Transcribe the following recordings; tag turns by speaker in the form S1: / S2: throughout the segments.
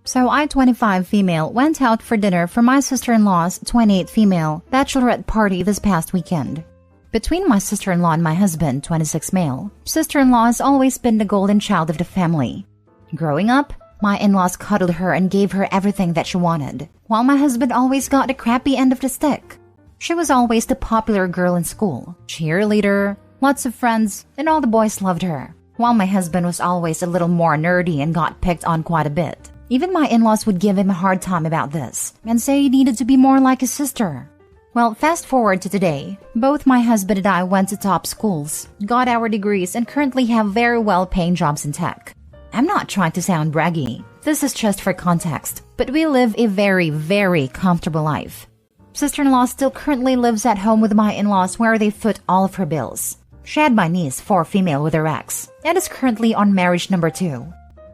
S1: So I, 25 female, went out for dinner for my sister-in-law's 28 female bachelorette party this past weekend. Between my sister-in-law and my husband, 26 male, sister-in-law has always been the golden child of the family. Growing up, my in-laws cuddled her and gave her everything that she wanted, while my husband always got the crappy end of the stick. She was always the popular girl in school, cheerleader, lots of friends, and all the boys loved her, while my husband was always a little more nerdy and got picked on quite a bit. Even my in-laws would give him a hard time about this and say he needed to be more like his sister. Well, fast forward to today. Both my husband and I went to top schools, got our degrees, and currently have very well-paying jobs in tech. I'm not trying to sound braggy. This is just for context, but we live a very, very comfortable life. Sister-in-law still currently lives at home with my in-laws where they foot all of her bills. She had my niece, 4 female with her ex, and is currently on marriage number 2.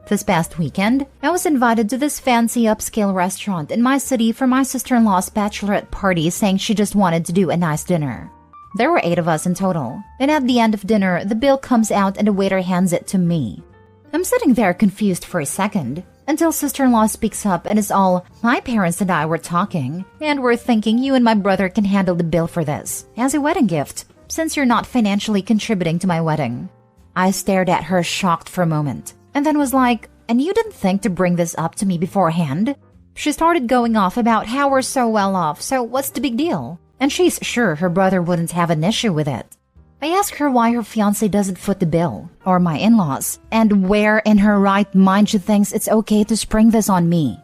S1: This past weekend, I was invited to this fancy upscale restaurant in my city for my sister-in-law's bachelorette party, saying she just wanted to do a nice dinner. There were 8 of us in total, and at the end of dinner, the bill comes out and the waiter hands it to me. I'm sitting there confused for a second, until sister-in-law speaks up and is all, "My parents and I were talking, and we're thinking you and my brother can handle the bill for this, as a wedding gift, since you're not financially contributing to my wedding." I stared at her shocked for a moment, and then was like, "And you didn't think to bring this up to me beforehand?" She started going off about how we're so well off, so what's the big deal? And she's sure her brother wouldn't have an issue with it. I asked her why her fiancé doesn't foot the bill, or my in-laws, and where in her right mind she thinks it's okay to spring this on me.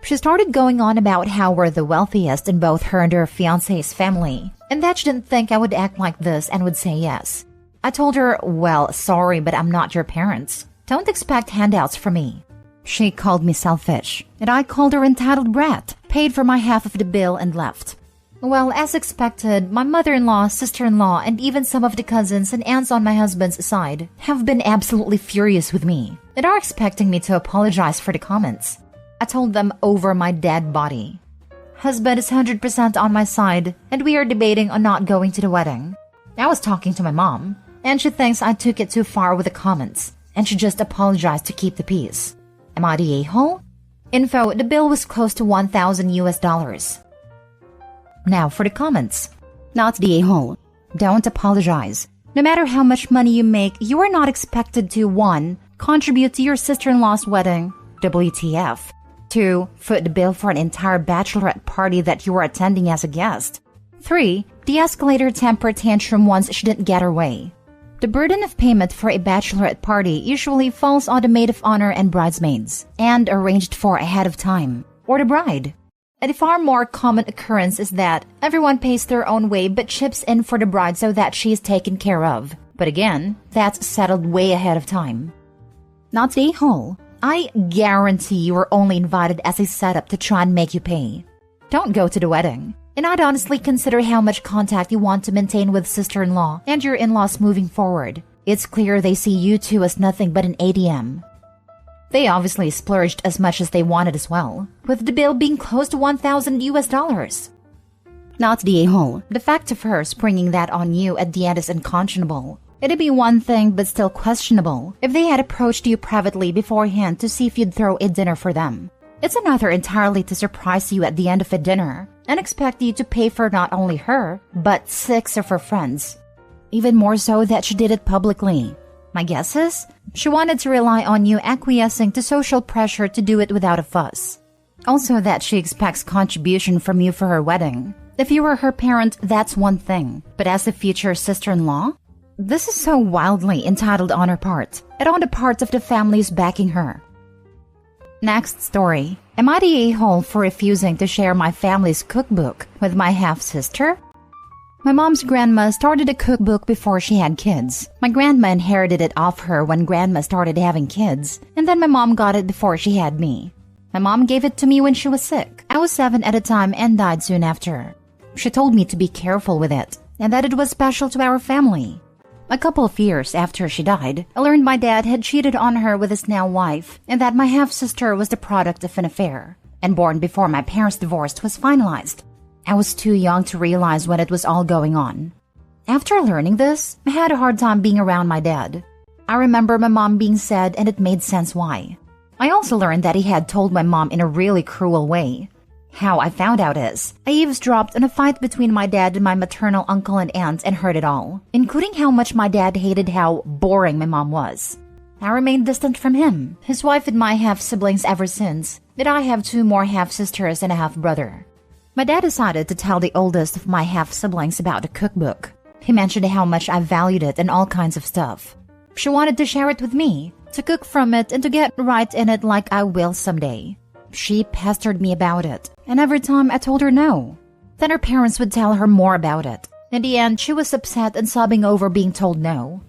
S1: She started going on about how we're the wealthiest in both her and her fiancé's family, and that she didn't think I would act like this and would say yes. I told her, "Well, sorry, but I'm not your parents. Don't expect handouts from me." She called me selfish, and I called her entitled brat, paid for my half of the bill, and left. Well, as expected, my mother-in-law, sister-in-law, and even some of the cousins and aunts on my husband's side have been absolutely furious with me and are expecting me to apologize for the comments. I told them over my dead body. Husband is 100% on my side, and we are debating on not going to the wedding. I was talking to my mom, and she thinks I took it too far with the comments, and she just apologized to keep the peace. Am I the a-hole? Info, the bill was close to $1,000. Now for the comments. Not the a-hole. Don't apologize. No matter how much money you make, you are not expected to 1. Contribute to your sister-in-law's wedding, WTF. 2. Foot the bill for an entire bachelorette party that you were attending as a guest. 3. De-escalate her temper tantrum once she didn't get her way. The burden of payment for a bachelorette party usually falls on the maid of honor and bridesmaids, and arranged for ahead of time, or the bride. And a far more common occurrence is that everyone pays their own way but chips in for the bride so that she is taken care of. But again, that's settled way ahead of time. Not the a-hole. I guarantee you were only invited as a setup to try and make you pay. Don't go to the wedding. And I'd honestly consider how much contact you want to maintain with sister-in-law and your in-laws moving forward. It's clear they see you two as nothing but an ATM. They obviously splurged as much as they wanted as well, with the bill being close to $1,000. Not the a-hole. The fact of her springing that on you at the end is unconscionable. It'd be one thing but still questionable if they had approached you privately beforehand to see if you'd throw a dinner for them. It's another entirely to surprise you at the end of a dinner and expect you to pay for not only her, but 6 of her friends. Even more so that she did it publicly. My guess is, she wanted to rely on you acquiescing to social pressure to do it without a fuss. Also that she expects contribution from you for her wedding. If you were her parent, that's one thing. But as a future sister-in-law? This is so wildly entitled on her part, and on the part of the families backing her. Next story. Am I the a-hole for refusing to share my family's cookbook with my half-sister? My mom's grandma started a cookbook before she had kids. My grandma inherited it off her when grandma started having kids, and then my mom got it before she had me. My mom gave it to me when she was sick. I was 7 at the time and died soon after. She told me to be careful with it, and that it was special to our family. A couple of years after she died, I learned my dad had cheated on her with his now wife, and that my half-sister was the product of an affair, and born before my parents' divorce was finalized. I was too young to realize when it was all going on. After learning this, I had a hard time being around my dad. I remember my mom being sad, and it made sense why. I also learned that he had told my mom in a really cruel way. How I found out is, I eavesdropped on a fight between my dad and my maternal uncle and aunt and heard it all, including how much my dad hated how boring my mom was. I remained distant from him, his wife, and my half-siblings ever since, but I have 2 more half-sisters and a half-brother. My dad decided to tell the oldest of my half-siblings about the cookbook. He mentioned how much I valued it and all kinds of stuff. She wanted to share it with me, to cook from it and to get right in it like I will someday. She pestered me about it, and every time I told her no. Then her parents would tell her more about it. In the end, she was upset and sobbing over being told no.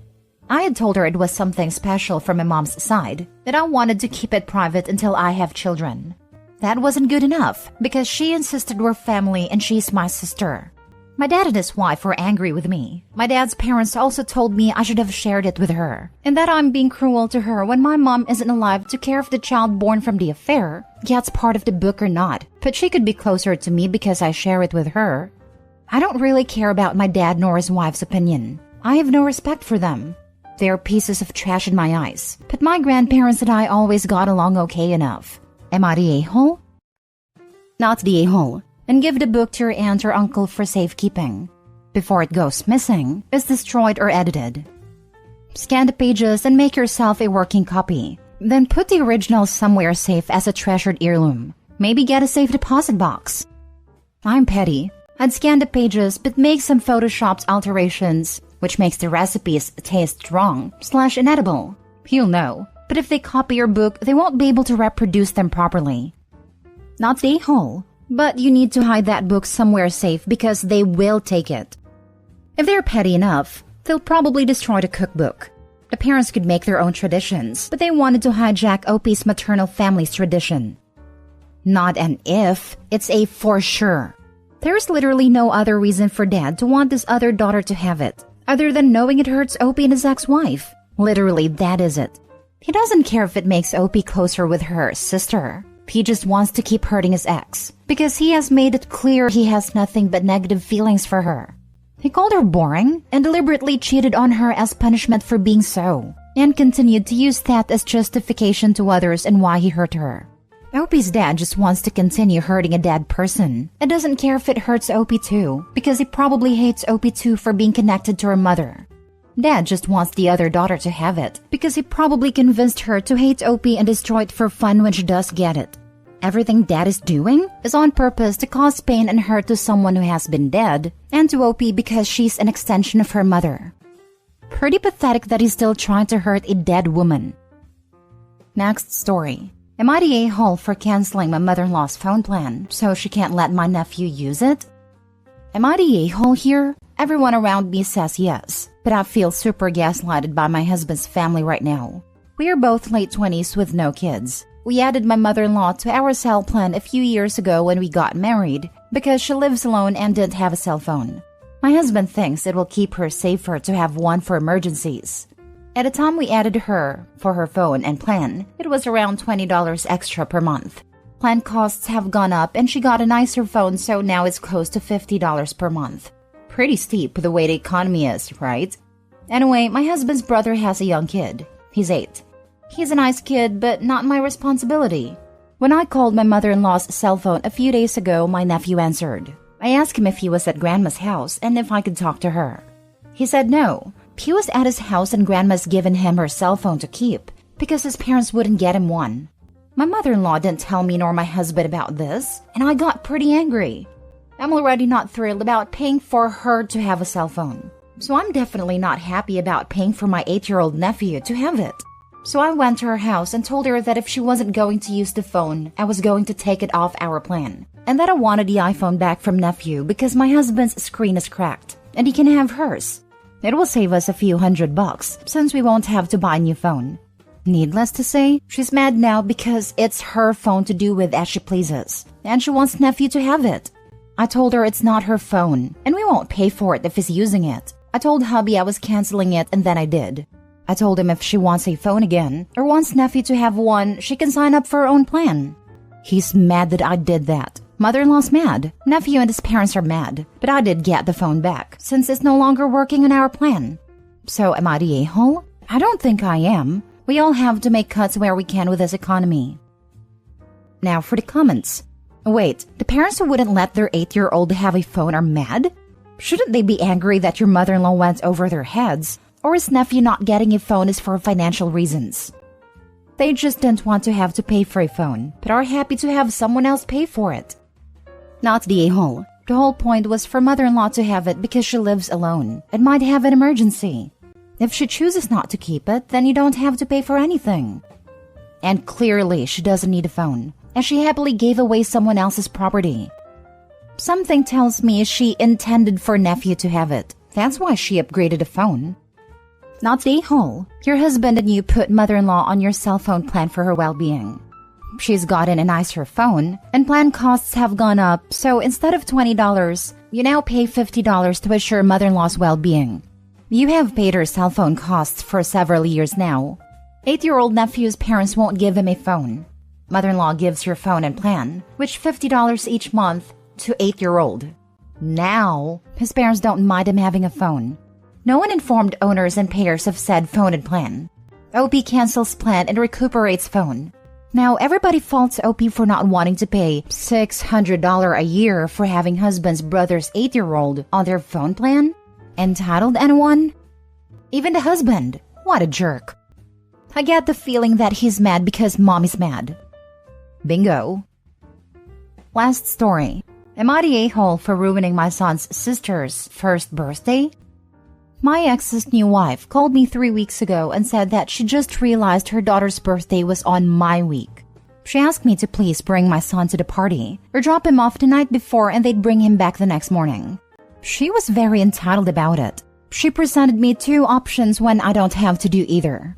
S1: I had told her it was something special from my mom's side, that I wanted to keep it private until I have children. That wasn't good enough, because she insisted we're family and she's my sister. My dad and his wife were angry with me. My dad's parents also told me I should have shared it with her, and that I'm being cruel to her when my mom isn't alive to care if the child born from the affair gets part of the book or not, but she could be closer to me because I share it with her. I don't really care about my dad nor his wife's opinion. I have no respect for them. They are pieces of trash in my eyes, but my grandparents and I always got along okay enough. Am I the a-hole? Not the a-hole. And give the book to your aunt or uncle for safekeeping. Before it goes missing, is destroyed or edited. Scan the pages and make yourself a working copy. Then put the original somewhere safe as a treasured heirloom. Maybe get a safe deposit box. I'm petty. I'd scan the pages but make some photoshopped alterations, which makes the recipes taste wrong / inedible. You'll know. But if they copy your book, they won't be able to reproduce them properly. Not the a-hole. But you need to hide that book somewhere safe because they will take it. If they're petty enough, they'll probably destroy the cookbook. The parents could make their own traditions, but they wanted to hijack Opie's maternal family's tradition. Not an if, it's a for sure. There's literally no other reason for Dad to want this other daughter to have it, other than knowing it hurts Opie and his ex-wife. Literally, that is it. He doesn't care if it makes Opie closer with her sister. He just wants to keep hurting his ex, because he has made it clear he has nothing but negative feelings for her. He called her boring and deliberately cheated on her as punishment for being so, and continued to use that as justification to others and why he hurt her. Opie's dad just wants to continue hurting a dead person, and doesn't care if it hurts Opie too, because he probably hates Opie too for being connected to her mother. Dad just wants the other daughter to have it, because he probably convinced her to hate Opie and destroy it for fun when she does get it. Everything Dad is doing is on purpose to cause pain and hurt to someone who has been dead, and to Opie because she's an extension of her mother. Pretty pathetic that he's still trying to hurt a dead woman. Next story. Am I the a-hole for canceling my mother-in-law's phone plan so she can't let my nephew use it? Am I the a-hole here? Everyone around me says yes, but I feel super gaslighted by my husband's family right now. We are both late 20s with no kids. We added my mother-in-law to our cell plan a few years ago when we got married because she lives alone and didn't have a cell phone. My husband thinks it will keep her safer to have one for emergencies. At the time we added her for her phone and plan, it was around $20 extra per month. Plan costs have gone up and she got a nicer phone, so now it's close to $50 per month. Pretty steep the way the economy is, right? Anyway, my husband's brother has a young kid. He's 8. He's a nice kid, but not my responsibility. When I called my mother-in-law's cell phone a few days ago, my nephew answered. I asked him if he was at Grandma's house and if I could talk to her. He said no. He was at his house and Grandma's given him her cell phone to keep because his parents wouldn't get him one. My mother-in-law didn't tell me nor my husband about this, and I got pretty angry. I'm already not thrilled about paying for her to have a cell phone. So I'm definitely not happy about paying for my 8-year-old nephew to have it. So I went to her house and told her that if she wasn't going to use the phone, I was going to take it off our plan. And that I wanted the iPhone back from nephew because my husband's screen is cracked, and he can have hers. It will save us a few $100 since we won't have to buy a new phone. Needless to say, she's mad now because it's her phone to do with as she pleases, and she wants nephew to have it. I told her it's not her phone, and we won't pay for it if he's using it. I told hubby I was canceling it, and then I did. I told him if she wants a phone again, or wants nephew to have one, she can sign up for her own plan. He's mad that I did that. Mother-in-law's mad. Nephew and his parents are mad. But I did get the phone back, since it's no longer working on our plan. So am I the a-hole? I don't think I am. We all have to make cuts where we can with this economy. Now for the comments. Wait, the parents who wouldn't let their 8-year-old have a phone are mad? Shouldn't they be angry that your mother-in-law went over their heads? Or is nephew not getting a phone is for financial reasons? They just didn't want to have to pay for a phone, but are happy to have someone else pay for it. Not the a-hole. The whole point was for mother-in-law to have it because she lives alone and might have an emergency. If she chooses not to keep it, then you don't have to pay for anything. And clearly she doesn't need a phone, and she happily gave away someone else's property. Something tells me she intended for nephew to have it. That's why she upgraded a phone. Not the a-hole. Your husband and you put mother-in-law on your cell phone plan for her well-being. She's gotten a nicer phone, and plan costs have gone up, so instead of $20, you now pay $50 to assure mother-in-law's well-being. You have paid her cell phone costs for several years now. 8-year-old nephew's parents won't give him a phone. Mother-in-law gives your phone and plan, which $50 each month, to 8-year-old. Now, his parents don't mind him having a phone. No one informed owners and payers of said phone and plan. OP cancels plan and recuperates phone. Now, everybody faults OP for not wanting to pay $600 a year for having husband's brother's 8-year-old on their phone plan? Entitled anyone? Even the husband. What a jerk. I get the feeling that he's mad because mom is mad. Bingo. Last story. Am I the a-hole for ruining my son's sister's first birthday? My ex's new wife called me 3 weeks ago and said that she just realized her daughter's birthday was on my week. She asked me to please bring my son to the party or drop him off the night before and they'd bring him back the next morning. She was very entitled about it. She presented me 2 options when I don't have to do either.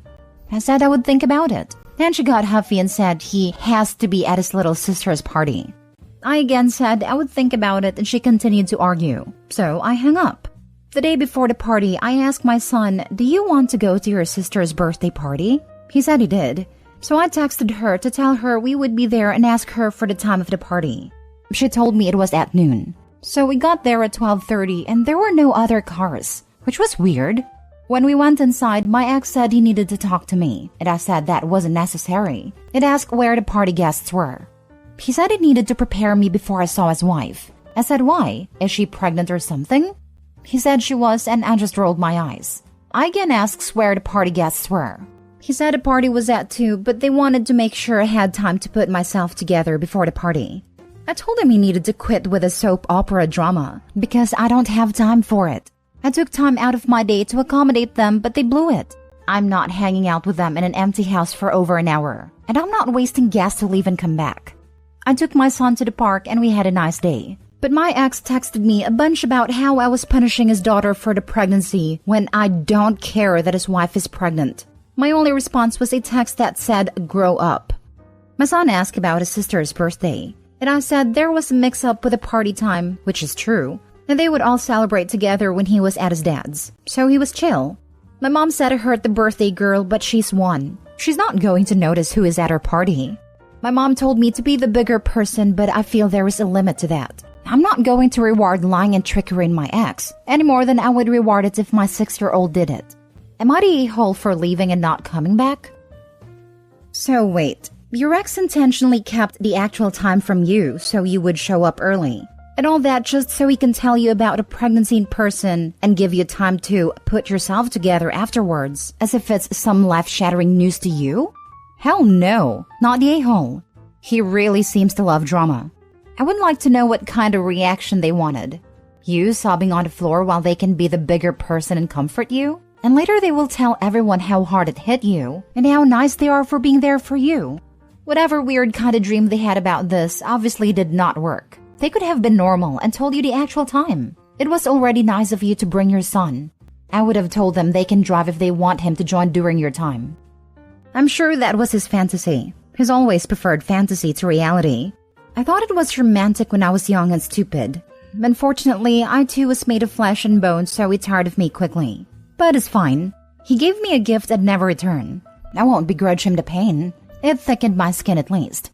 S1: I said I would think about it. Then she got huffy and said he has to be at his little sister's party. I again said I would think about it and she continued to argue. So I hung up. The day before the party, I asked my son, "Do you want to go to your sister's birthday party?" He said he did. So I texted her to tell her we would be there and ask her for the time of the party. She told me it was at noon. So we got there at 12:30 and there were no other cars, which was weird. When we went inside, my ex said he needed to talk to me, and I said that wasn't necessary. It asked where the party guests were. He said he needed to prepare me before I saw his wife. I said, why? Is she pregnant or something? He said she was, and I just rolled my eyes. I again asked where the party guests were. He said the party was at 2, but they wanted to make sure I had time to put myself together before the party. I told him he needed to quit with the soap opera drama, because I don't have time for it. I took time out of my day to accommodate them, but they blew it. I'm not hanging out with them in an empty house for over an hour, and I'm not wasting gas to leave and come back. I took my son to the park and we had a nice day. But my ex texted me a bunch about how I was punishing his daughter for the pregnancy when I don't care that his wife is pregnant. My only response was a text that said, "Grow up." My son asked about his sister's birthday, and I said there was a mix-up with the party time, which is true, and they would all celebrate together when he was at his dad's, so he was chill. My mom said I hurt the birthday girl, but she's 1. She's not going to notice who is at her party. My mom told me to be the bigger person, but I feel there is a limit to that. I'm not going to reward lying and trickery in my ex, any more than I would reward it if my 6-year-old did it. Am I the a-hole for leaving and not coming back? So wait, your ex intentionally kept the actual time from you so you would show up early. And all that just so he can tell you about a pregnancy in person and give you time to put yourself together afterwards, as if it's some life-shattering news to you? Hell no, not the a-hole. He really seems to love drama. I would like to know what kind of reaction they wanted. You sobbing on the floor while they can be the bigger person and comfort you? And later they will tell everyone how hard it hit you and how nice they are for being there for you. Whatever weird kind of dream they had about this obviously did not work. They could have been normal and told you the actual time. It was already nice of you to bring your son. I would have told them they can drive if they want him to join during your time. I'm sure that was his fantasy. He's always preferred fantasy to reality. I thought it was romantic when I was young and stupid. Unfortunately, I too was made of flesh and bone, so he tired of me quickly. But it's fine. He gave me a gift I'd never return. I won't begrudge him the pain. It thickened my skin at least.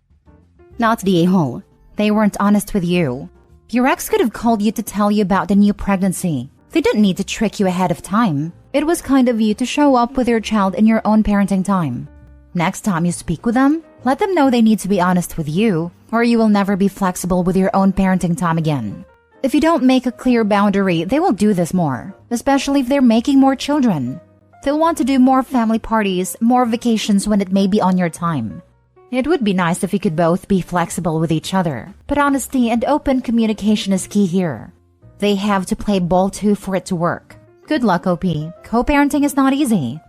S1: Not the a-hole. They weren't honest with you. Your ex could have called you to tell you about the new pregnancy. They didn't need to trick you ahead of time. It was kind of you to show up with your child in your own parenting time. Next time you speak with them, let them know they need to be honest with you, or you will never be flexible with your own parenting time again. If you don't make a clear boundary, they will do this more, especially if they're making more children. They'll want to do more family parties, more vacations when it may be on your time. It would be nice if you could both be flexible with each other, but honesty and open communication is key here. They have to play ball too for it to work. Good luck, OP. Co-parenting is not easy.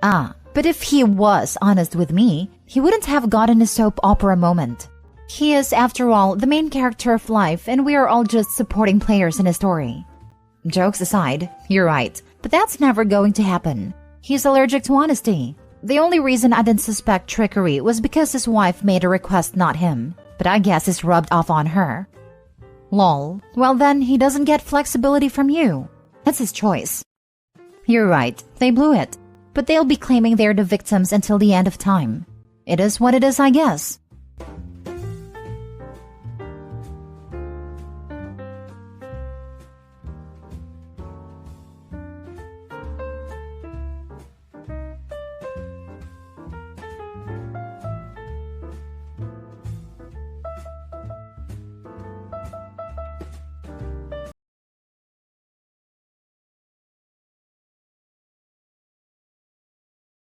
S1: But if he was honest with me, he wouldn't have gotten a soap opera moment. He is, after all, the main character of life, and we are all just supporting players in a story. Jokes aside, you're right, but that's never going to happen. He's allergic to honesty. The only reason I didn't suspect trickery was because his wife made a request, not him. But I guess it's rubbed off on her. Lol. Well then, he doesn't get flexibility from you. That's his choice. You're right, they blew it. But they'll be claiming they're the victims until the end of time. It is what it is, I guess.